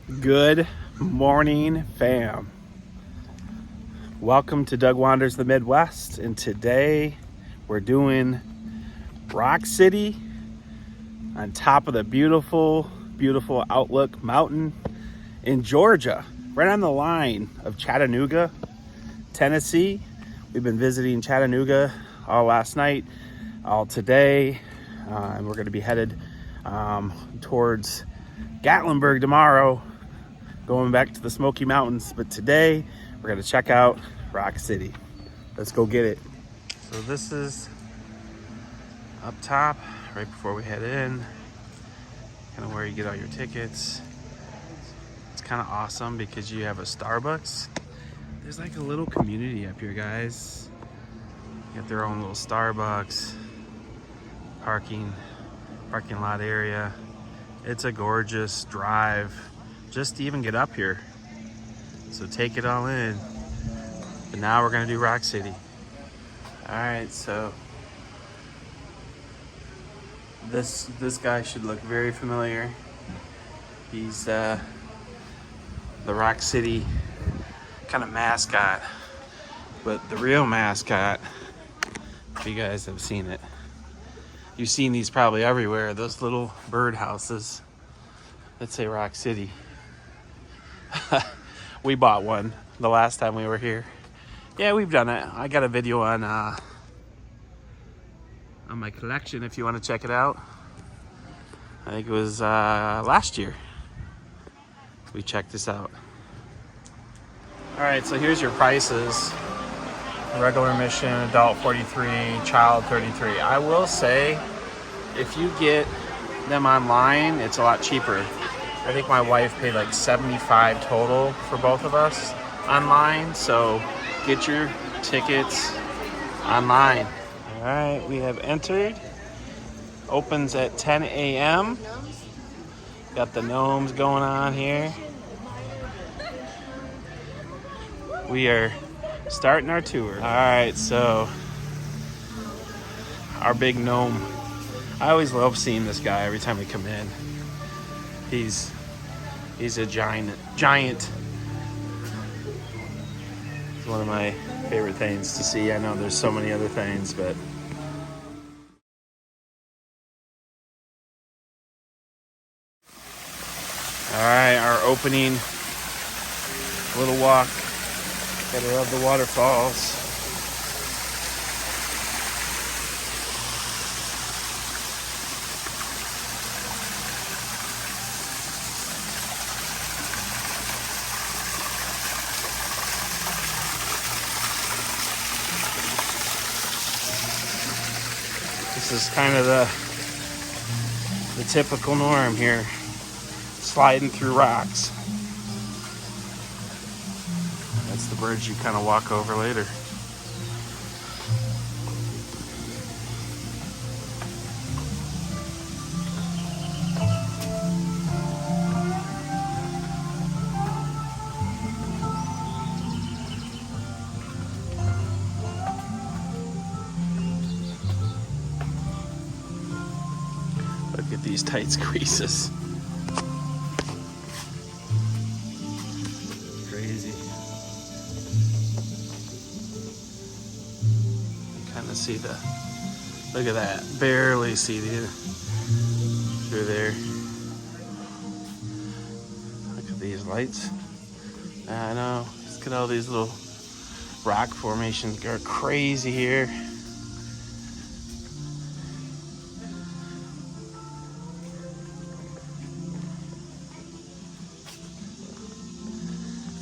Good morning, fam. Welcome to Doug Wanders the Midwest, and today we're doing Rock City on top of the beautiful Outlook Mountain in Georgia, right on the line of Chattanooga, Tennessee. We've been visiting Chattanooga all last night, all today, and we're going to be headed towards Gatlinburg tomorrow, going back to the Smoky Mountains. But today we're going to check out Rock City. Let's go get it. So this is up top right before we head in, kind of where you get all your tickets. It's kind of awesome because you have a Starbucks. There's like a little community up here, guys. You got their own little Starbucks, parking lot area. It's a gorgeous drive just to even get up here. So take it all in. But now we're gonna do Rock City. All right, so this guy should look very familiar. He's the Rock City kind of mascot, but the real mascot, if you guys have seen it, you've seen these probably everywhere, those little bird houses that say Rock City. We bought one the last time we were here. Yeah, we've done it. I got a video on my collection if you want to check it out. I think it was last year we checked this out. All right, so here's your prices. Regular admission, adult 43, child 33. I will say, if you get them online, it's a lot cheaper. I think my wife paid like $75 total for both of us online, so get your tickets online. All right, we have entered. Opens at 10 a.m. Got the gnomes going on here. We are starting our tour. All right, so our big gnome. I always love seeing this guy every time we come in. He's a giant. It's one of my favorite things to see. I know there's so many other things, but all right, our opening little walk. Gotta love the waterfalls. This is kind of the typical norm here, sliding through rocks. That's the bridge you kind of walk over later. Look at these tight squeezes. Crazy. You kind of see look at that. Barely see through there. Look at these lights. I know. Look at all these little rock formations go crazy here.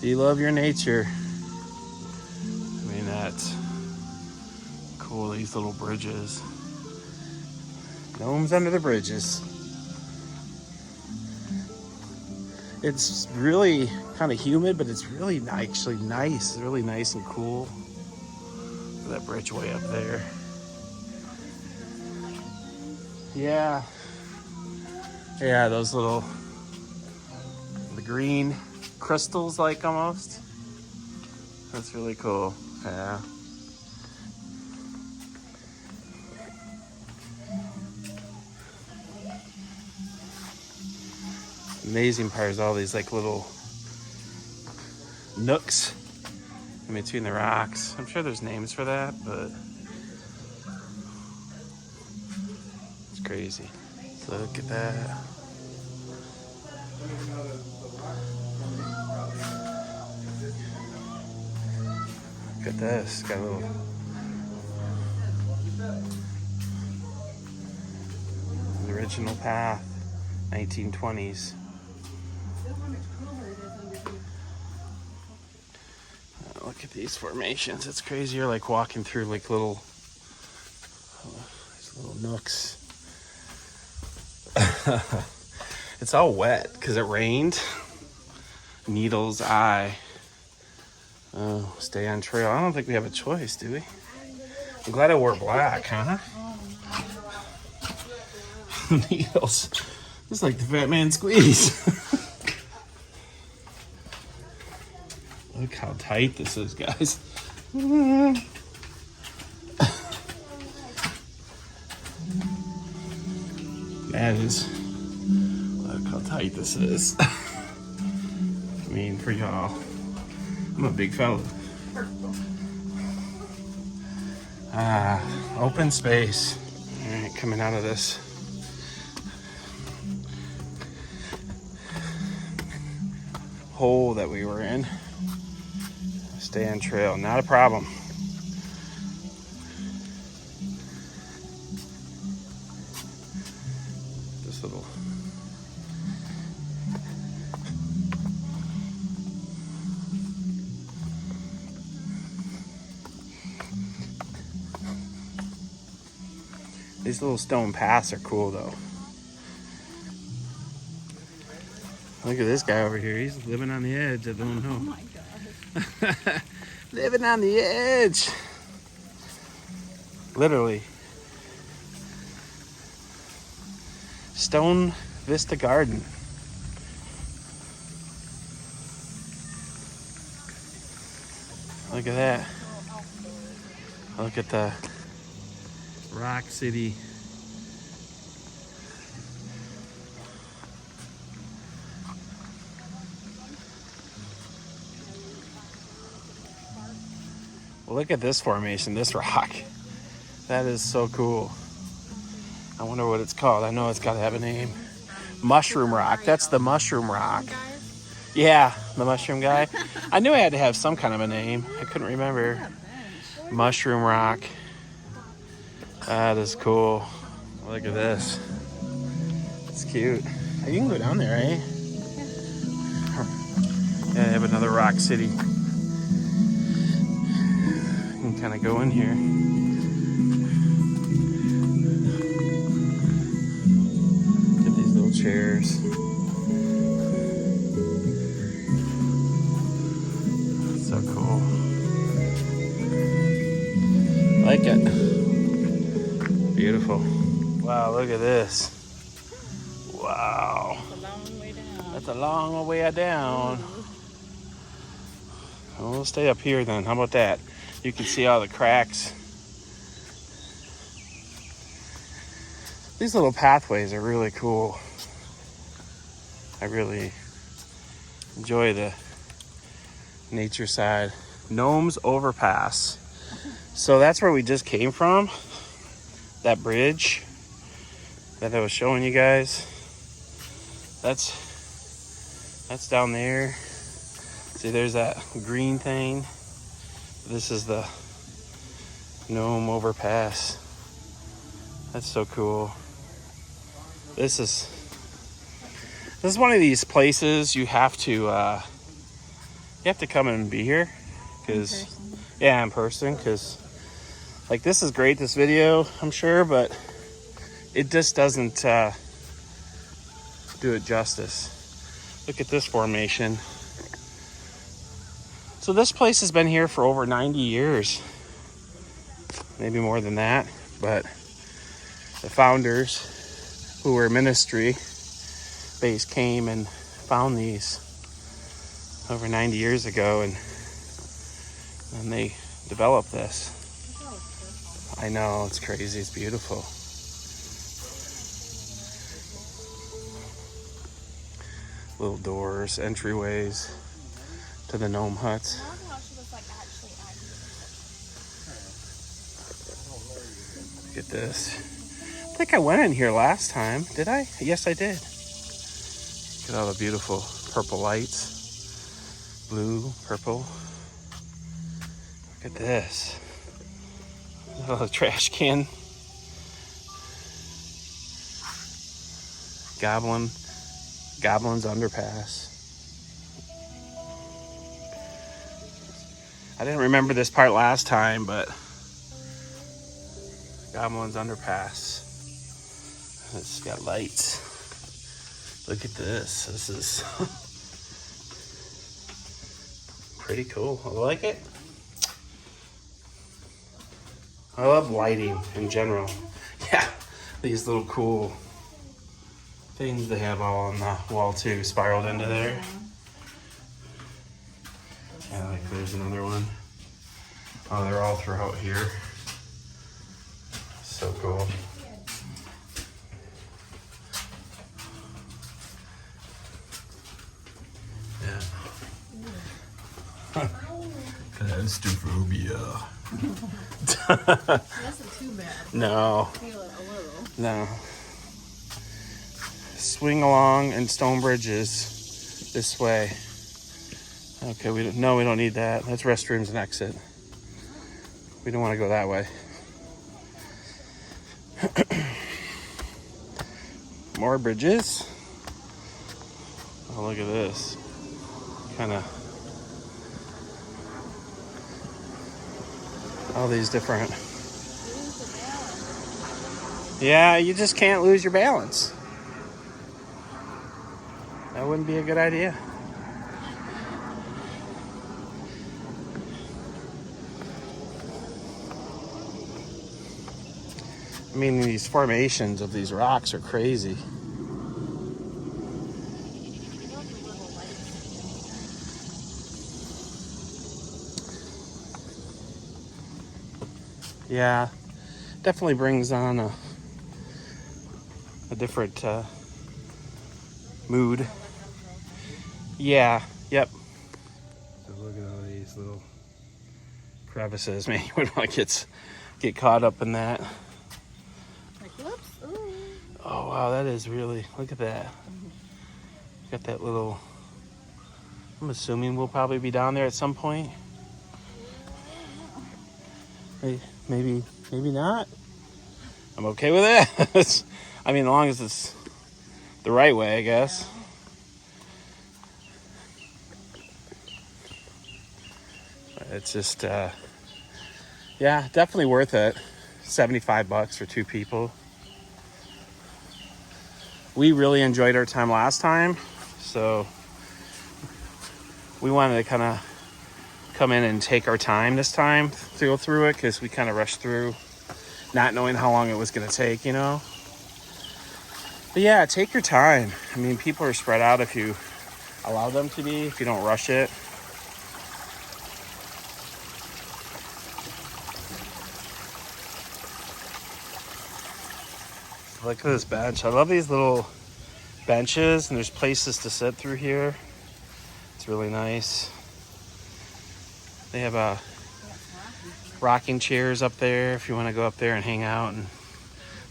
Do you love your nature? I mean, that's cool, these little bridges. Gnomes under the bridges. It's really kind of humid, but it's really actually nice. It's really nice and cool. Look at that bridge way up there. Yeah, those the green crystals, like, almost. That's really cool. Yeah. amazing part is all these like little nooks in between the rocks. I'm sure there's names for that, but it's crazy. Look at that. Look at this. Got a little original path, 1920s. Look at these formations. It's crazy. You're like walking through like little these little nooks. It's all wet because it rained. Needle's Eye. Oh, stay on trail. I don't think we have a choice, do we? I'm glad I wore black, huh? Needles. It's like the Fat Man Squeeze. Look how tight this is, guys. That is. Look how tight this is. I mean, for y'all. I'm a big fella. Open space. All right, coming out of this hole that we were in. Stay on trail, not a problem. This little these little stone paths are cool though. Look at this guy over here. He's living on the edge. I don't know. Oh my God. Living on the edge. Literally. Stone Vista Garden. Look at that. Look at the Rock City. Look at this formation, this rock. That is so cool. I wonder what it's called. I know it's got to have a name. Mushroom Rock. That's the Mushroom Rock. Yeah, the Mushroom guy. I knew I had to have some kind of a name. I couldn't remember. Mushroom Rock. That is cool. Look at this. It's cute. You can go down there, eh? Yeah, they have another Rock City. You can kind of go in here. Get these little chairs. That's so cool. I like it. Beautiful. Wow, look at this. Wow. That's a long way down. That's a long way down. Well, we'll stay up here then. How about that? You can see all the cracks. These little pathways are really cool. I really enjoy the nature side. Gnomes Overpass. So that's where we just came from. That bridge that I was showing you guys. That's down there. See, there's that green thing. This is the Gnome Overpass. That's so cool. This is one of these places you have to come and be here, because in person, because like this is great, this video, I'm sure, but it just doesn't do it justice. Look at this formation. So this place has been here for over 90 years, maybe more than that, but the founders, who were ministry based, came and found these over 90 years ago, and they developed this. I know, it's crazy, it's beautiful. Little doors, entryways to the gnome huts. I love how she was like actually Look at this. I think I went in here last time. Did I? Yes, I did. Look at all the beautiful purple lights. Blue, purple. Look at this. Oh, the trash can. Goblin's Underpass. I didn't remember this part last time, but Goblin's Underpass. It's got lights. Look at this. This is pretty cool. I like it. I love lighting in general. Yeah, these little cool things they have all on the wall too, spiraled into there. Yeah, like there's another one. Oh, they're all throughout here. So cool. Yeah. Claustrophobia. wasn't too bad. No. I feel it a little. No. Swing along and Stonebridge is this way. Okay, we don't need that. That's restrooms and exit. We don't want to go that way. More bridges. Oh, look at this. Kind of all these different. Yeah, you just can't lose your balance. That wouldn't be a good idea. I mean, these formations of these rocks are crazy. Yeah, definitely brings on a different mood. Yeah, yep. So look at all these little crevices. Man, you wouldn't want to get caught up in that. Like, whoops. Ooh. Oh wow, that is really, look at that. Got that little, I'm assuming we'll probably be down there at some point. Maybe not. I'm okay with that. I mean, as long as it's the right way, I guess. It's just, yeah, definitely worth it. $75 for 2 people. We really enjoyed our time last time, so we wanted to kind of come in and take our time this time to go through it, because we kind of rushed through, not knowing how long it was going to take, you know. But yeah, take your time. I mean, people are spread out if you allow them to be, if you don't rush it. Look at this bench. I love these little benches, and there's places to sit through here. It's really nice. They have rocking chairs up there if you want to go up there and hang out. And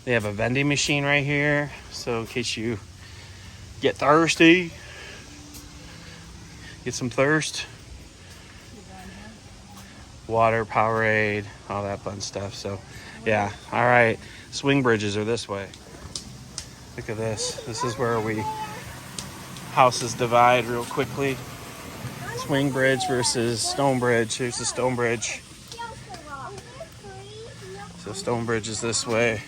they have a vending machine right here, so in case you get thirsty, get some thirst. Water, Powerade, all that fun stuff. So yeah, all right. Swing bridges are this way. Look at this. This is where houses divide real quickly. Swing bridge versus Stonebridge. Here's the Stonebridge. So Stonebridge is this way.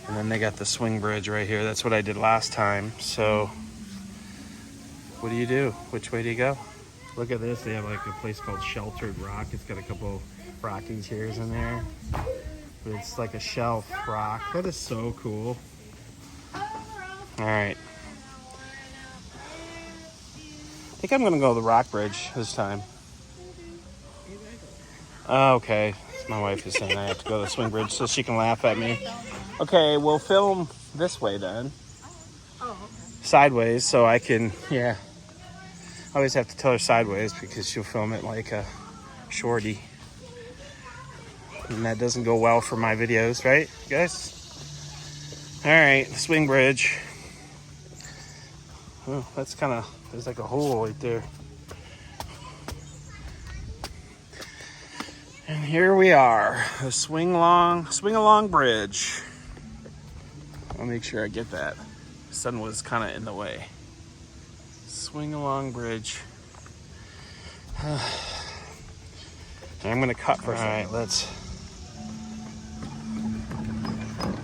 And then they got the swing bridge right here. That's what I did last time. So what do you do? Which way do you go? Look at this. They have like a place called Sheltered Rock. It's got a couple rocking chairs in there. But it's like a shelf rock. That is so cool. All right. I think I'm going to go to the rock bridge this time. Oh, okay. My wife is saying I have to go to the swing bridge so she can laugh at me. Okay, we'll film this way then. Oh, okay. sideways so I can, yeah. I always have to tell her sideways because she'll film it like a shorty. And that doesn't go well for my videos, right, guys? All right, the swing bridge. Oh, that's kind of, there's like a hole right there. And here we are, the swing along bridge. I'll make sure I get that. The sun was kind of in the way. Swing along bridge. I'm gonna cut for. All right, let's.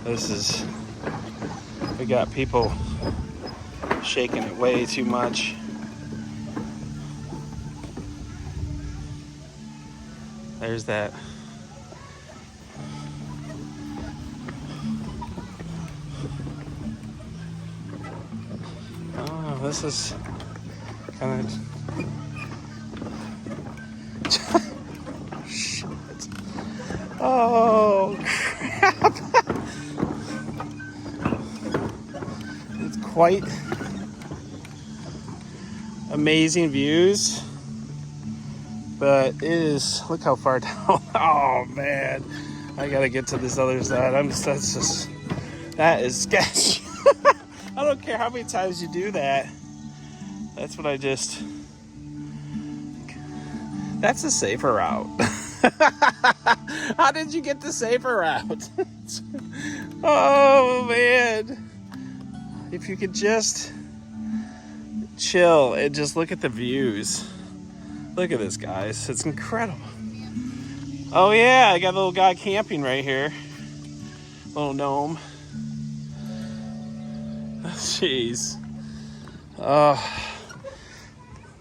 This is. We got people shaking it way too much. There's that. Oh, this is kind of. Shit. Oh, crap. It's quite amazing views. But it is, look how far down. Oh man, I gotta get to this other side. That is sketch. I don't care how many times you do that. That's what that's a safer route. How did you get the safer route? Oh man. If you could just chill and just look at the views. Look at this, guys. It's incredible. Oh, yeah. I got a little guy camping right here. Little gnome. Jeez.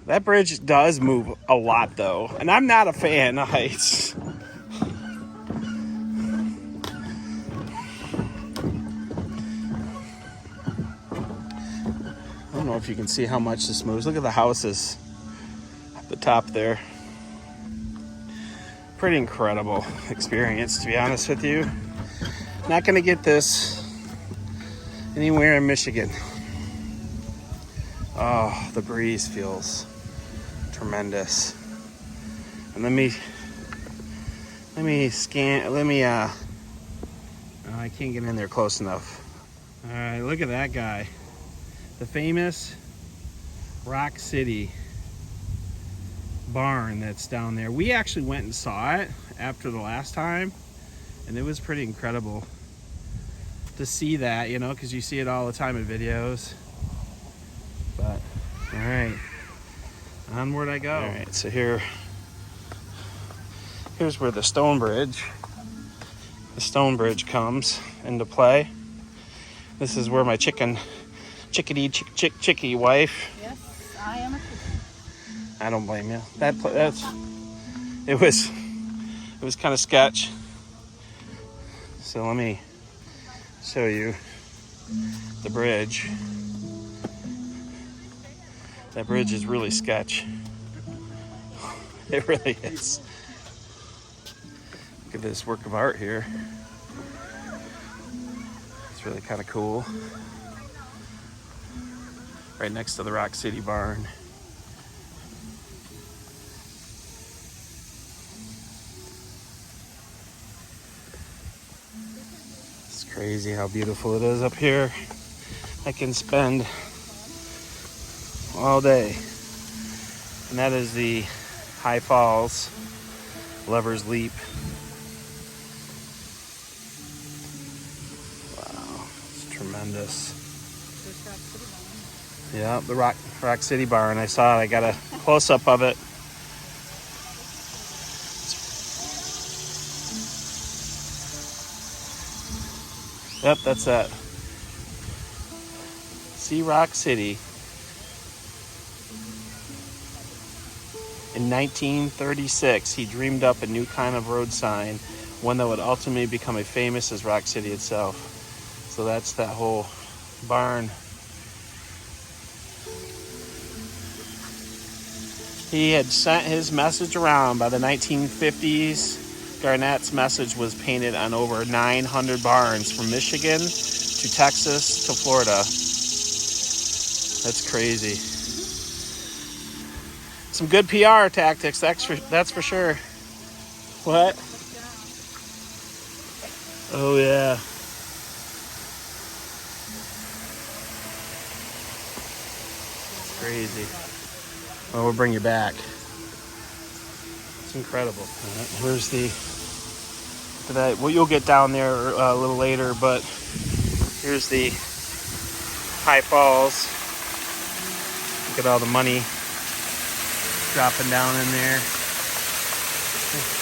That bridge does move a lot, though. And I'm not a fan of heights. I don't know if you can see how much this moves. Look at the houses. The top there. Pretty incredible experience, to be honest with you. Not gonna get this anywhere in Michigan. Oh, the breeze feels tremendous. And I can't get in there close enough. All right, look at that guy. The famous Rock City barn that's down there. We actually went and saw it after the last time, and it was pretty incredible to see that, you know, because you see it all the time in videos. But all right, onward I go. All right, so here's where the stone bridge comes into play. This is where my chickadee wife. Yes, I am a chicken. I don't blame you. It was kind of sketch. So let me show you the bridge. That bridge is really sketch. It really is. Look at this work of art here. It's really kind of cool. Right next to the Rock City barn. Crazy how beautiful it is up here. I can spend all day. And that is the High Falls Lover's Leap. Wow, it's tremendous. Yeah, the Rock City barn. I saw it. I got a close-up of it. Yep, that's that. See Rock City. In 1936, he dreamed up a new kind of road sign, one that would ultimately become as famous as Rock City itself. So that's that whole barn. He had sent his message around by the 1950s. Garnett's message was painted on over 900 barns from Michigan to Texas to Florida. That's crazy. Some good PR tactics, that's for sure. What? Oh yeah. It's crazy. Well, we'll bring you back. It's incredible. Where's the... Well, you'll get down there a little later, but here's the High Falls. Look at all the money dropping down in there.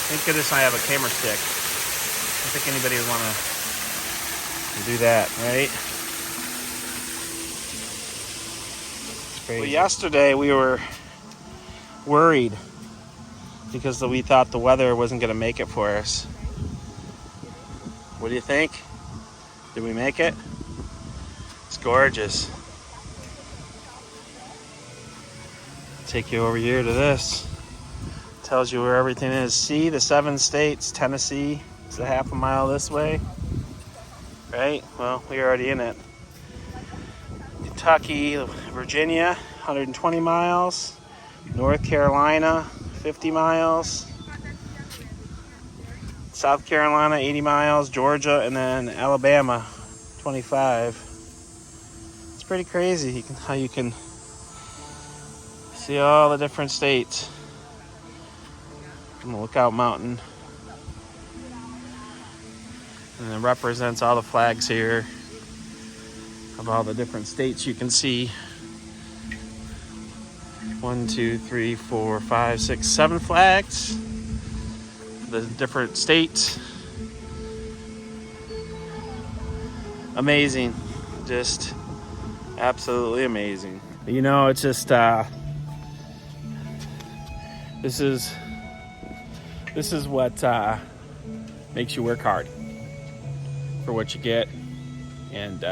Thank goodness I have a camera stick. I don't think anybody would want to do that, right? It's crazy. Well, yesterday we were worried because we thought the weather wasn't going to make it for us. What do you think? Did we make it? It's gorgeous. Take you over here to this. Tells you where everything is. See the 7 states, Tennessee. It's a half a mile this way. Right? Well, we're already in it. Kentucky, Virginia, 120 miles. North Carolina, 50 miles. South Carolina, 80 miles. Georgia, and then Alabama, 25. It's pretty crazy how you can see all the different states. And Lookout Mountain. And it represents all the flags here of all the different states you can see. 1, 2, 3, 4, 5, 6, 7 flags. The different states. Amazing. Just absolutely amazing. You know, it's just this is what makes you work hard for what you get, and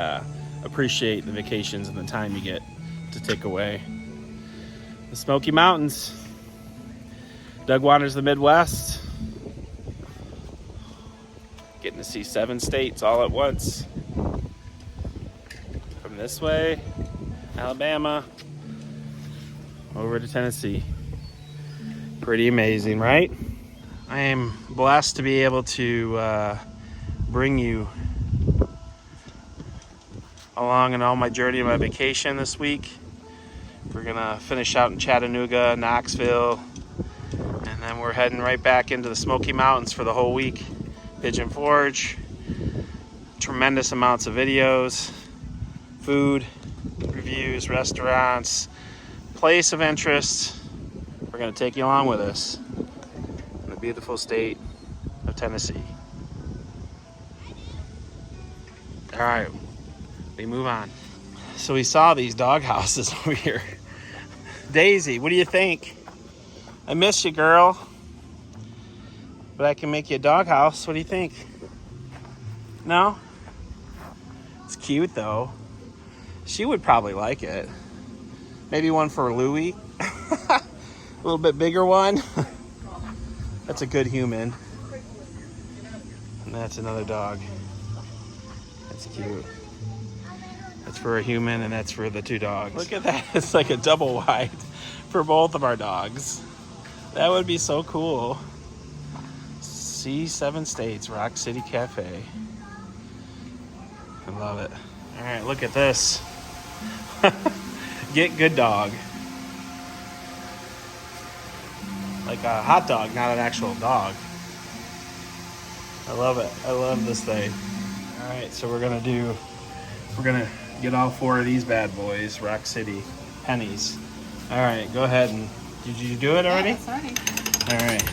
appreciate the vacations and the time you get to take away. The Smoky Mountains. Doug wanders the Midwest. Getting to see 7 states all at once. From this way, Alabama, over to Tennessee. Pretty amazing, right? I am blessed to be able to bring you along in all my journey and my vacation this week. We're gonna finish out in Chattanooga, Knoxville, and then we're heading right back into the Smoky Mountains for the whole week. Pigeon Forge, tremendous amounts of videos, food, reviews, restaurants, place of interest. We're gonna take you along with us in the beautiful state of Tennessee. All right, we move on. So we saw these dog houses over here. Daisy, what do you think? I miss you, girl. But I can make you a dog house. What do you think? No? It's cute, though. She would probably like it. Maybe one for Louie. A little bit bigger one. That's a good human. And that's another dog. That's cute. That's for a human, and that's for the 2 dogs. Look at that. It's like a double wide for both of our dogs. That would be so cool. See 7 states, Rock City Cafe. I love it. All right, look at this. Get Good Dog. Like a hot dog, not an actual dog. I love it. I love this thing. All right, so we're gonna get all 4 of these bad boys, Rock City pennies. All right, go ahead and, did you do it already? Yeah, sorry. All right,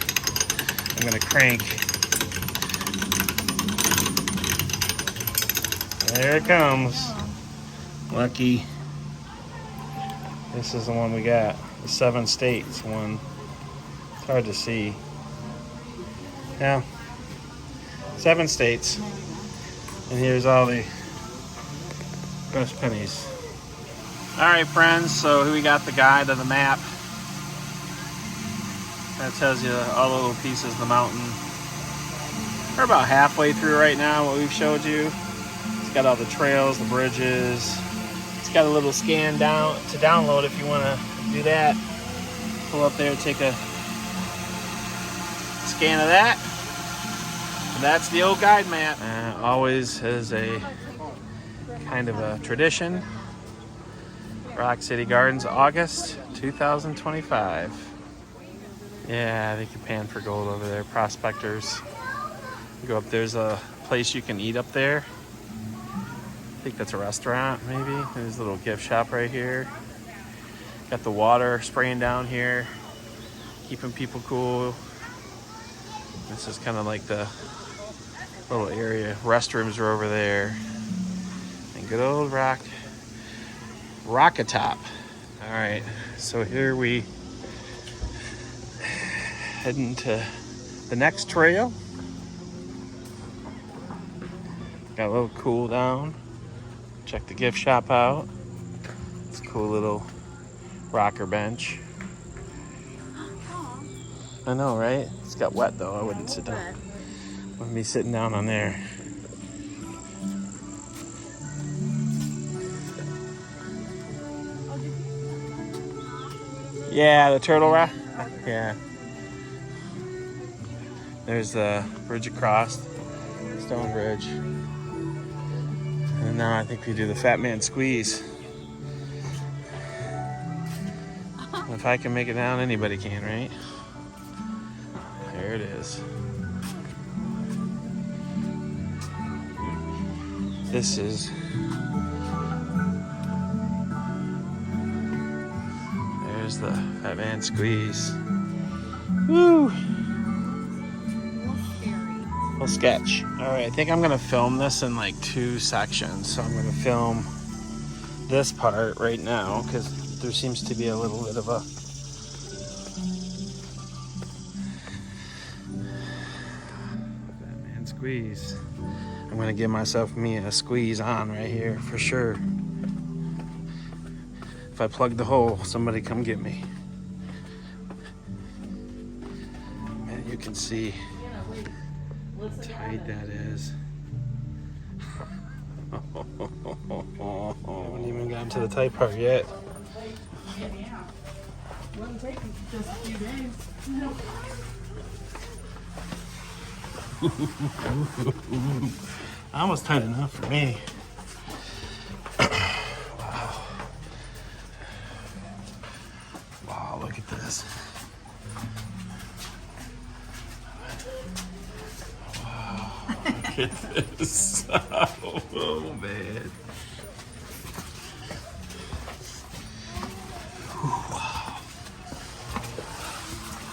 I'm gonna crank. There it comes. Lucky. This is the one we got. The 7 states one. It's hard to see. Yeah. 7 states. And here's all the best pennies. All right, friends. So here we got the guide of the map. That tells you all the little pieces of the mountain. We're about halfway through right now, what we've showed you. It's got all the trails, the bridges. It's got a little scan down to download if you want to do that. Pull up there, take a scan of that. And that's the old guide map. Always is a kind of a tradition. Rock City Gardens, August 2025. Yeah, I think you pan for gold over there. Prospectors. You go up, there's a place you can eat up there. I think that's a restaurant, maybe. There's a little gift shop right here. Got the water spraying down here, keeping people cool. This is kind of like the little area. Restrooms are over there. And good old Rockatop. All right, so here we heading to the next trail. Got a little cool down. Check the gift shop out. It's a cool little rocker bench. I know, right? It's got wet though. I wouldn't sit down. Wouldn't be sitting down on there. Yeah, the turtle rock. Yeah. There's the bridge across, stone bridge. And now I think we do the Fat Man Squeeze. If I can make it down, anybody can, right? There it is. This is... There's the Fat Man Squeeze. Woo! Little sketch. All right, I think I'm gonna film this in like 2 sections. So I'm gonna film this part right now because there seems to be a little bit of a Batman squeeze. I'm gonna give me a squeeze on right here for sure. If I plug the hole, somebody come get me. And you can see how tight that is. Haven't even gotten to the tight part yet. Wouldn't take just a few days. Almost tight enough for me. Wow, look at this. Wow, look at this. Oh, man. Wow.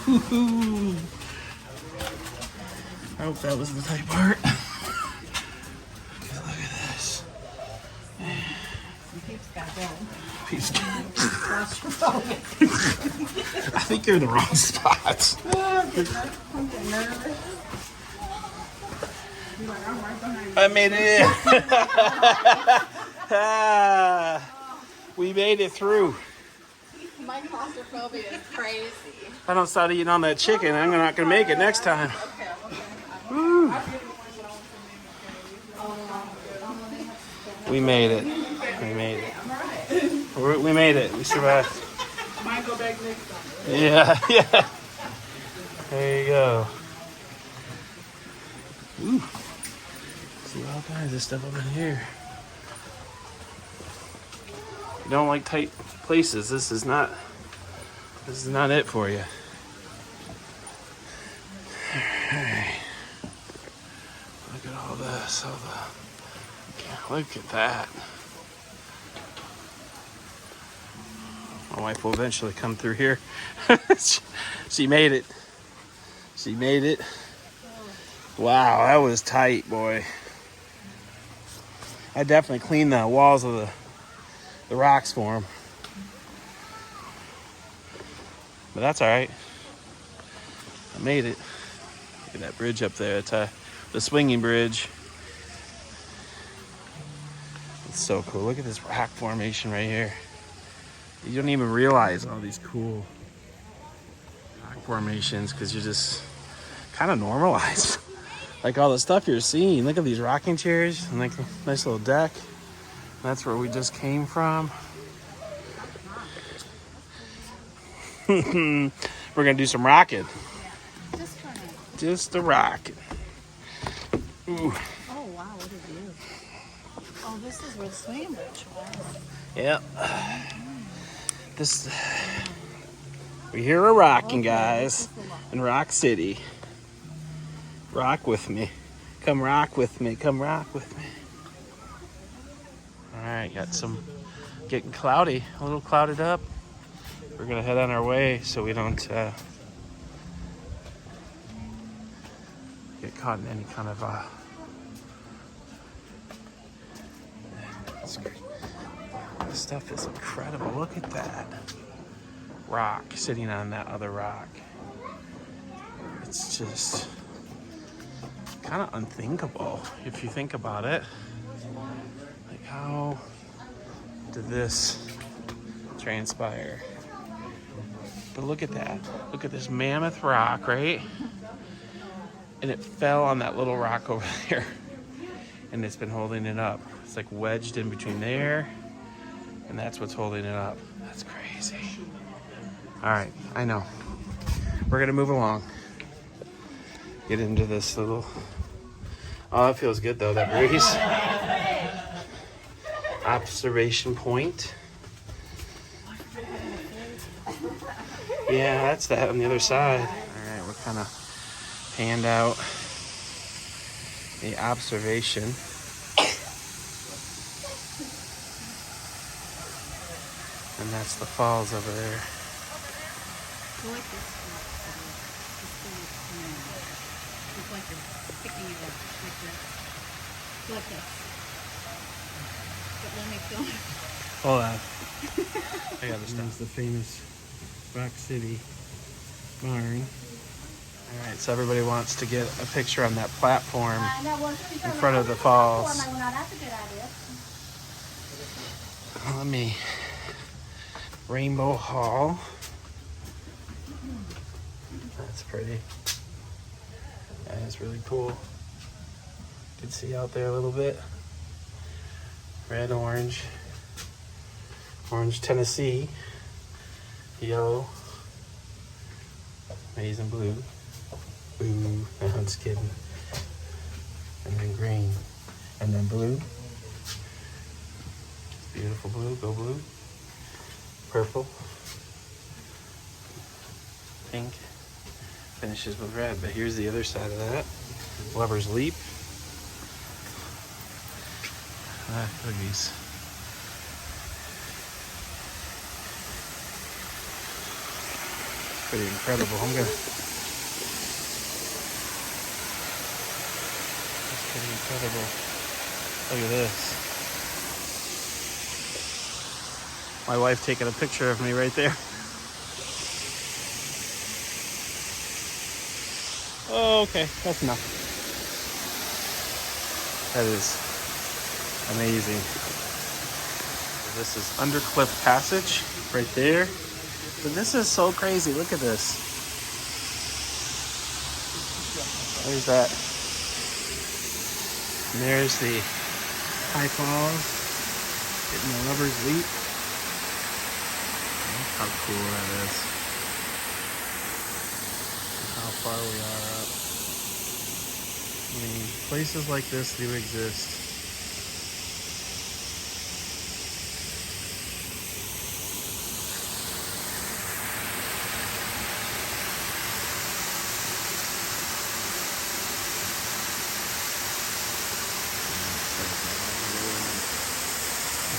Woo-hoo. I hope that was the tight part. Look at this. I think you're in the wrong spot. I made it in. We made it through. My claustrophobia is crazy. If I don't start eating on that chicken, I'm not going to make it next time. Woo. We made it. We made it. We made it. We survived. Might go back next time. Yeah, yeah. There you go. Ooh. See all kinds of stuff up in here. If you don't like tight places, this is not it for you. Alright. Look at all this. Look at that. My wife will eventually come through here. She made it. She made it. Wow, that was tight, boy. I definitely cleaned the walls of the rocks for him. But that's all right. I made it. Look at that bridge up there. It's the swinging bridge. It's so cool. Look at this rock formation right here. You don't even realize all these cool rock formations because you're just kind of normalized. Like all the stuff you're seeing. Look at these rocking chairs and like a nice little deck. That's where we just came from. We're gonna do some rocking. Just trying to. Just a rocket. Ooh. Oh wow, what a view. Oh, this is where the swim bridge was. Yep. This. We hear a rocking, guys, in Rock City. Rock with me. Come rock with me. Come rock with me. All right, got some getting cloudy, a little clouded up. We're gonna head on our way so we don't get caught in any kind of this stuff is incredible. Look at that rock sitting on that other rock. It's just kind of unthinkable if you think about it. Like, how did this transpire? But look at that. Look at this mammoth rock, right? And it fell on that little rock over there. And it's been holding it up. It's like wedged in between there. And that's what's holding it up. That's crazy. All right, I know. We're gonna move along. Get into this little... Oh, that feels good though, that breeze. Observation point. Yeah, that's that on the other side. All right, we're kind of panned out the observation. And that's the falls over there. I like this. It's like you're picking it up like this. Like this. But let me film it. Hold on. I got this. That's the famous Rock City barn. All right, so everybody wants to get a picture on that platform in front of the falls. Let me. Rainbow Hall. That's pretty. That is really cool. You can see out there a little bit. Red, orange. Orange, Tennessee. Yellow. Maize and blue. Blue. No, I'm just kidding. And then green. And then blue. Beautiful blue. Go blue. Purple. Pink. Finishes with red. But here's the other side of that. Lover's Leap. Look at these. It's pretty incredible. That's pretty incredible. Look at this. My wife taking a picture of me right there. Oh, okay, that's enough. That is amazing. This is Undercliff Passage right there. But this is so crazy. Look at this. There's that. And there's the High Falls. Getting the Lover's Leap. Look how cool that is. Look how far we are up. I mean, places like this do exist.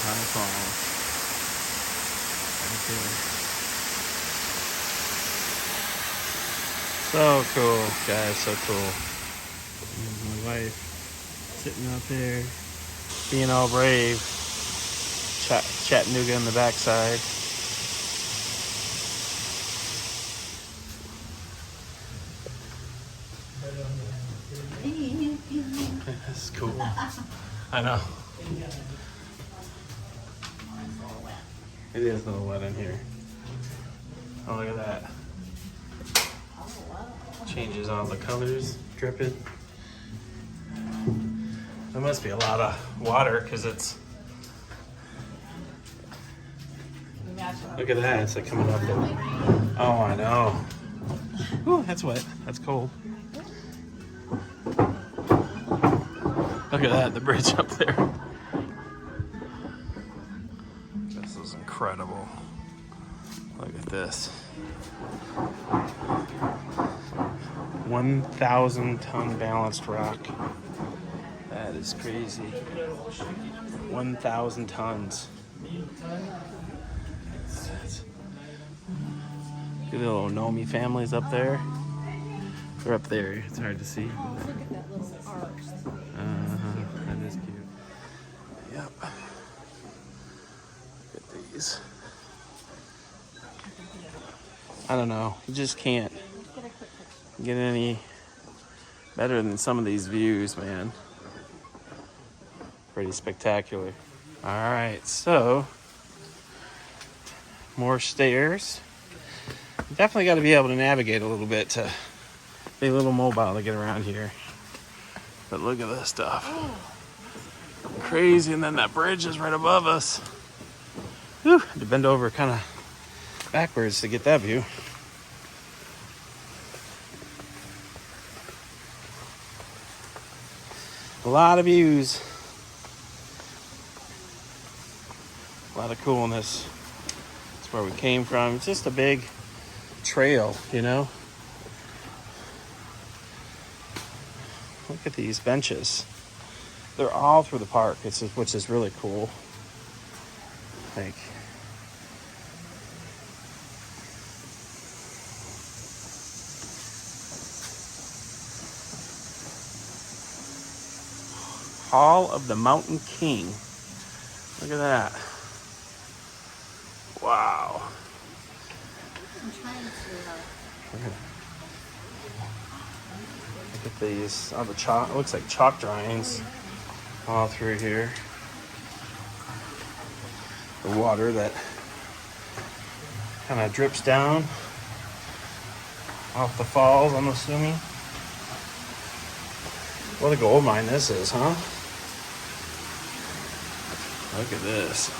High Falls. Right there. So cool, guys, so cool. There's my wife sitting out there, being all brave. Chattanooga in the backside. This is cool. I know. It is a little wet in here. Oh, look at that. Changes all the colors, dripping. There must be a lot of water because it's Look at that. It's like coming up there. Oh, I know. Ooh, that's wet. That's cold. Look at that. The bridge up there. This is incredible. Look at this. 1,000 ton balanced rock. That is crazy. 1,000 tons. Look at the little Nomi families up there. They're up there. It's hard to see. Look at that little arch. That is cute. Yep. Look at these. I don't know. You just can't get any better than some of these views, man. Pretty spectacular. All right, so more stairs. Definitely got to be able to navigate a little bit to be a little mobile to get around here. But look at this stuff. Crazy, and then that bridge is right above us. Whew, had to bend over kind of backwards to get that view. A lot of views. A lot of coolness. That's where we came from. It's just a big trail, you know? Look at these benches. They're all through the park, which is really cool. Like, Hall of the Mountain King. Look at that. Wow. I'm trying to. Look at these. Oh, the chalk. It looks like chalk drawings all through here. The water that kind of drips down off the falls, I'm assuming. What a gold mine this is, huh? Look at this.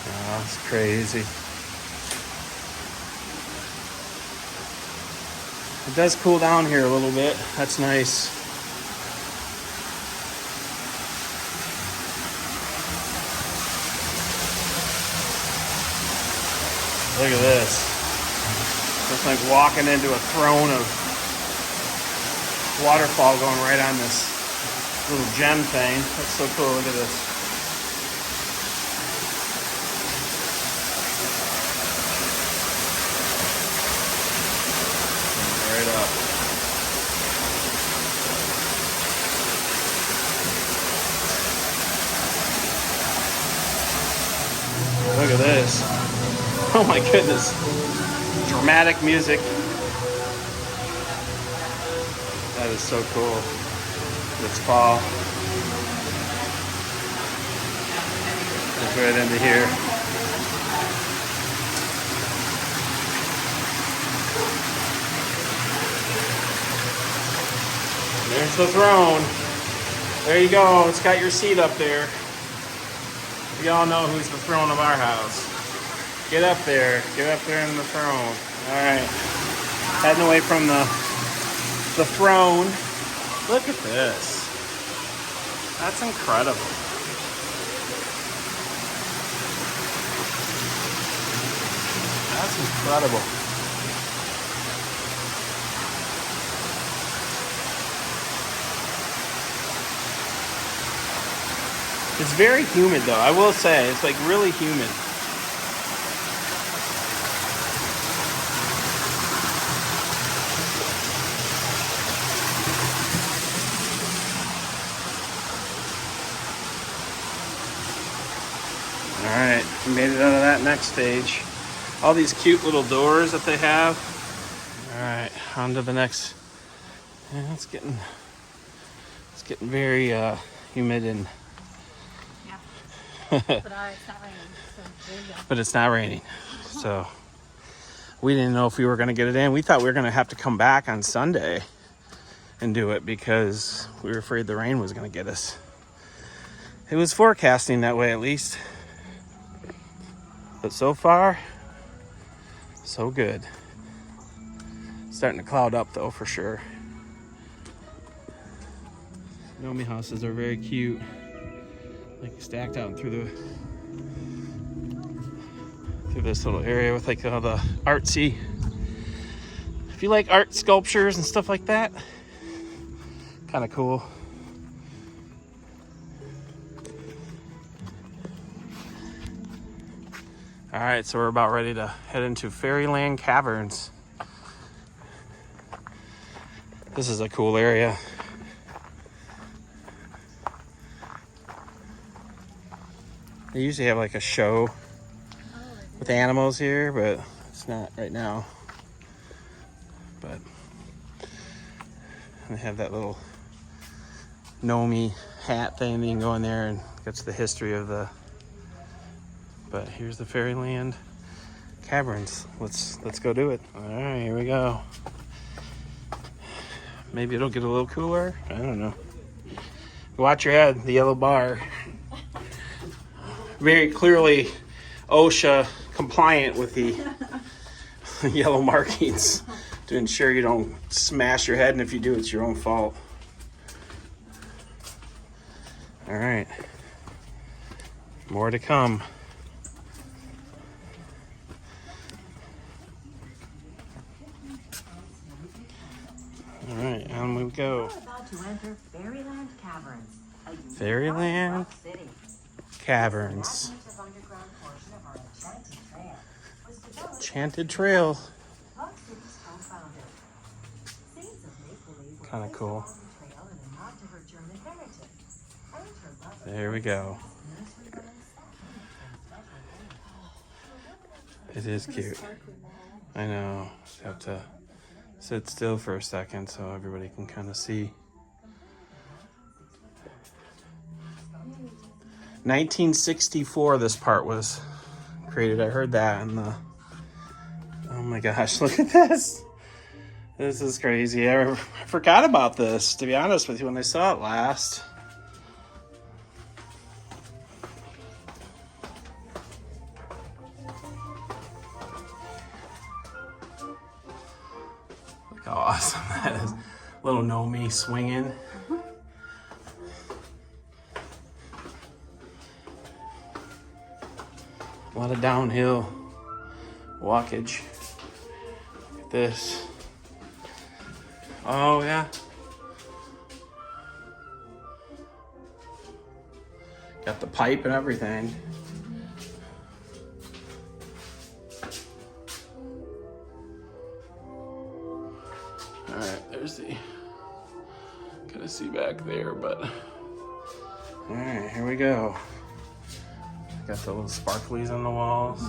Oh, that's crazy. It does cool down here a little bit. That's nice. Look at this. It's like walking into a throne of waterfall going right on this little gem thing. That's so cool. Look at this. Right up. Look at this. Oh my goodness. Dramatic music. That is so cool. Let's fall. It's right into here. There's the throne. There you go. It's got your seat up there. We all know who's the throne of our house. Get up there. Get up there in the throne. All right. Heading away from the throne. Look at this. That's incredible. That's incredible. It's very humid though, I will say. It's like really humid. Alright, we made it out of that next stage. All these cute little doors that they have. Alright, on to the next. Yeah, it's getting very humid and But it's not raining. So there you go. but it's not raining. So we didn't know if we were gonna get it in. We thought we were gonna have to come back on Sunday and do it because we were afraid the rain was gonna get us. It was forecasting that way at least. But so far, so good. Starting to cloud up though, for sure. Nomi houses are very cute. Like stacked out through this little area with like all the artsy. If you like art sculptures and stuff like that, kind of cool. All right, so we're about ready to head into Fairyland Caverns. This is a cool area. They usually have like a show with animals here, but it's not right now. But they have that little Nomi hat thing. You can go in there and get to the history of the. But here's the Fairyland Caverns. Let's go do it. All right, here we go. Maybe it'll get a little cooler. I don't know. Watch your head. The yellow bar. Very clearly OSHA compliant with the yellow markings to ensure you don't smash your head, and if you do, it's your own fault. All right, more to come. All right, on we go. We're about to enter Fairyland Caverns, a unique Fairyland rock city. Caverns. This underground portion of our enchanted trail was developed Enchanted Trail. Rock City's co-founder. Scenes of make-believe were Kinda placed cool. along the trail in a nod to her German heritage and her love of There we go. nursery rhymes and special It is cute. I know. Just have to sit still for a second so everybody can kind of see. 1964 this part was created. I heard that in the. Oh my gosh, look at this. This is crazy. I forgot about this, to be honest with you, when I saw it last. Look how awesome that is. Little Nomi swinging. A lot of downhill walkage. Look at this. Oh yeah. Got the pipe and everything. All right, there's the. Kind of see back there, but. All right, here we go. Got the little sparklies on the walls.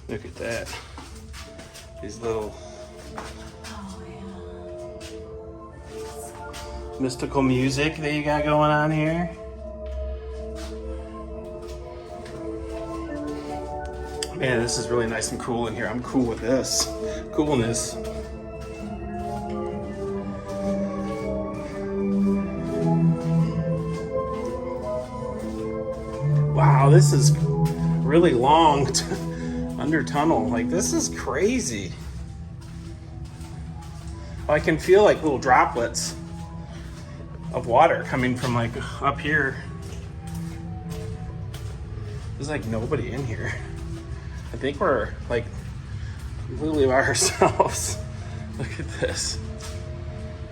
Look at that. These little mystical music that you got going on here. Man, this is really nice and cool in here. I'm cool with this. Coolness. Wow, this is really long under tunnel. Like, this is crazy. I can feel like little droplets of water coming from like up here. There's like nobody in here. I think we're like completely by ourselves. Look at this.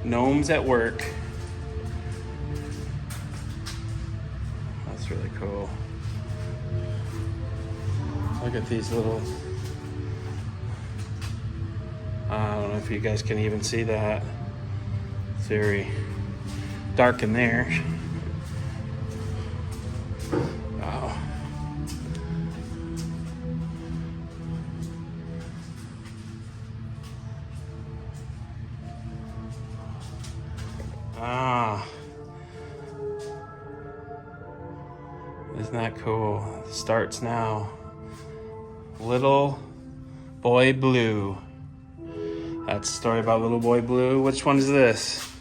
Gnomes at work. That's really cool. Look at these little. I don't know if you guys can even see that. It's very dark in there. Wow. Ah. Isn't that cool? Starts now. Little Boy Blue. That's a story about Little Boy Blue. Which one is this?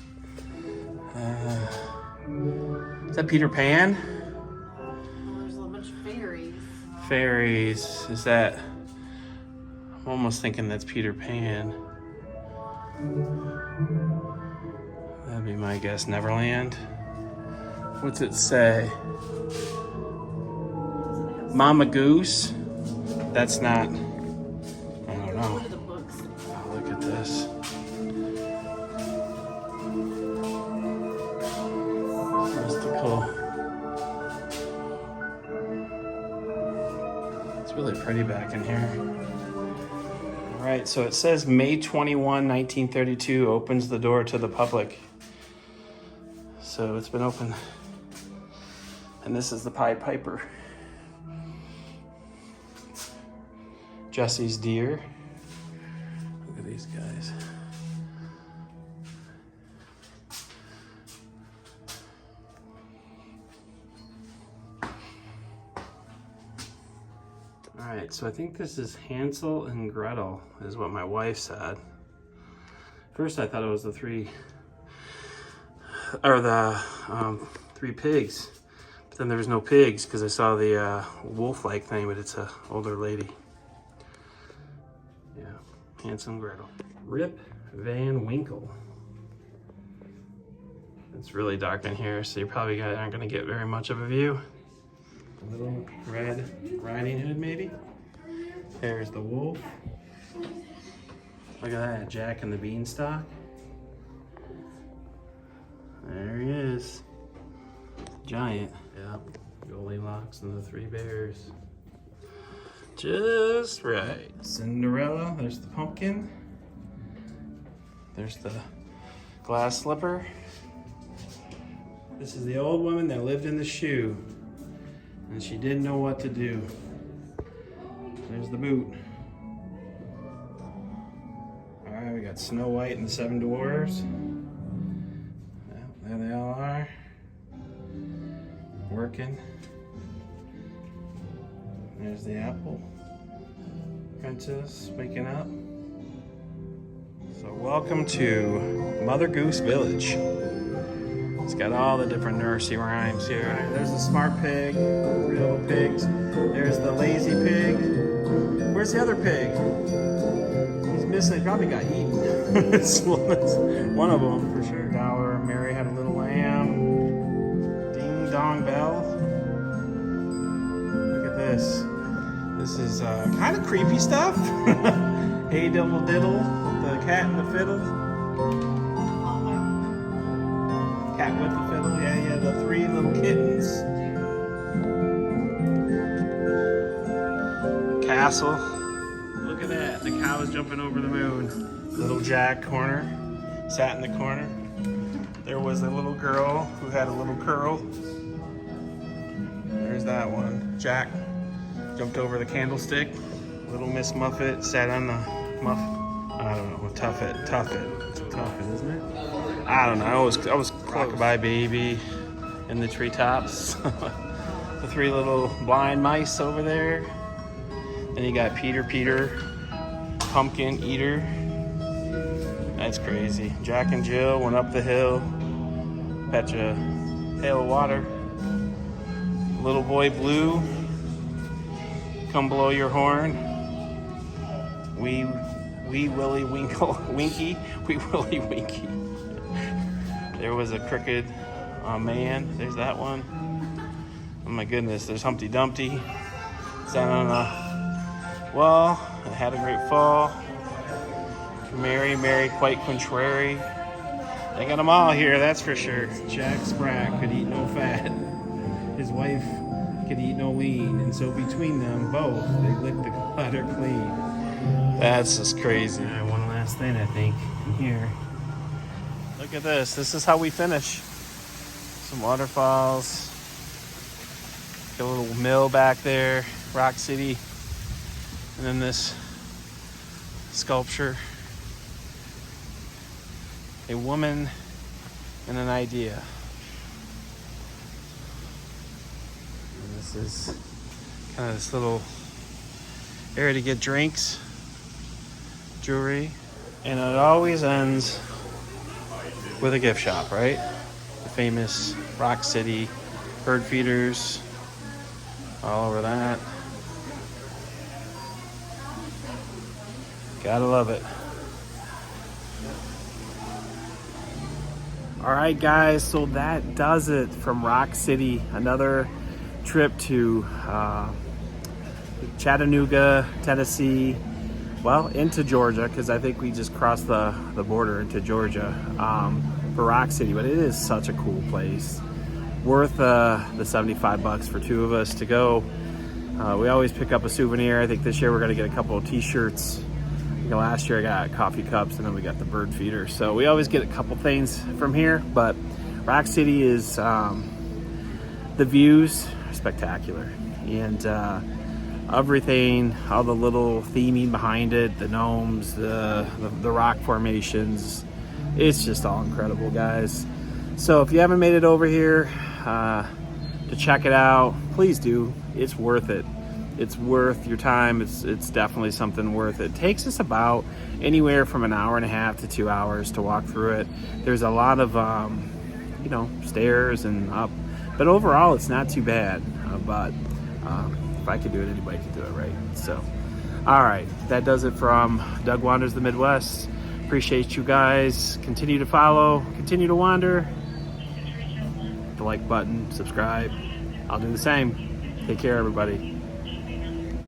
Is that Peter Pan? There's a bunch of fairies. Fairies. Is that... I'm almost thinking that's Peter Pan. That'd be my guess. Neverland. What's it say? Mama Goose? That's not... I don't know. Look at the books. Oh, look at this. Mystical. It's really pretty back in here. All right, so it says May 21, 1932 opens the door to the public. So it's been open. And this is the Pied Piper. Jesse's deer. Look at these guys. All right, so I think this is Hansel and Gretel, is what my wife said. First, I thought it was the three pigs, but then there was no pigs because I saw the wolf-like thing, but it's a older lady. Yeah, Hansel and Gretel. Rip Van Winkle. It's really dark in here, so you probably aren't gonna get very much of a view. A little Red Riding Hood, maybe? There's the wolf. Look at that, Jack and the Beanstalk. There he is. Giant. Yep. Goldilocks and the Three Bears. Just right. Cinderella. There's the pumpkin. There's the glass slipper. This is the old woman that lived in the shoe. And she didn't know what to do. There's the boot. Alright, we got Snow White and the Seven Dwarfs. Yeah, there they all are. Working. There's the apple. Princess waking up. So welcome to Mother Goose Village. It's got all the different nursery rhymes here. There's the smart pig, real pigs. There's the lazy pig. Where's the other pig? He's missing. He probably got eaten. It's one of them for sure. Dollar Mary had a little lamb. Ding dong bell. Look at this. This is kind of creepy stuff. Hey diddle diddle, the cat and the fiddle. Cat with the fiddle, yeah, the three little kittens. Castle. Look at that, the cow is jumping over the moon. Little Jack corner, sat in the corner. There was a little girl who had a little curl. There's that one. Jack jumped over the candlestick. Little Miss Muffet sat on the I don't know, Tuffet. It's Tuffet, isn't it? I don't know. I was Rockabye Baby in the treetops. The three little blind mice over there. Then you got Peter, Pumpkin Eater. That's crazy. Jack and Jill went up the hill, fetch a pail of water. Little Boy Blue, come blow your horn. Wee Willie Winkle, Winky, Wee Willie Winky. There was a crooked man. There's that one. Oh my goodness, there's Humpty Dumpty. Sat on a well, it had a great fall. Mary, quite contrary. They got them all here, that's for sure. Jack Spratt could eat no fat. His wife could eat no lean. And so between them both, they licked the platter clean. That's just crazy. All right, one last thing, I think, in here. Look at this. This is how we finish. Some waterfalls. Got a little mill back there. Rock City. And then this sculpture. A woman and an idea. And this is kind of this little area to get drinks, jewelry, and it always ends with a gift shop, right? The famous Rock City bird feeders, all over that. Gotta love it. All right, guys, so that does it from Rock City. Another trip to Chattanooga, Tennessee, well, into Georgia, because I think we just crossed the border into Georgia for Rock City. But it is such a cool place. Worth the $75 for two of us to go. We always pick up a souvenir. I think this year we're going to get a couple of t-shirts. Last year I got coffee cups, and then we got the bird feeder. So we always get a couple things from here. But Rock City is, the views are spectacular. And everything, all the little theming behind it, the gnomes, the rock formations, it's just all incredible, guys. So if you haven't made it over here to check it out, please do. It's worth it. It's worth your time. It's definitely something worth it. It takes us about anywhere from an hour and a half to 2 hours to walk through it. There's a lot of stairs and up, but overall it's not too bad. But if I could do it, anybody could do it, right? So, all right, that does it from Doug Wanders the Midwest. Appreciate you guys. Continue to follow, continue to wander. Hit the like button, subscribe. I'll do the same. Take care, everybody.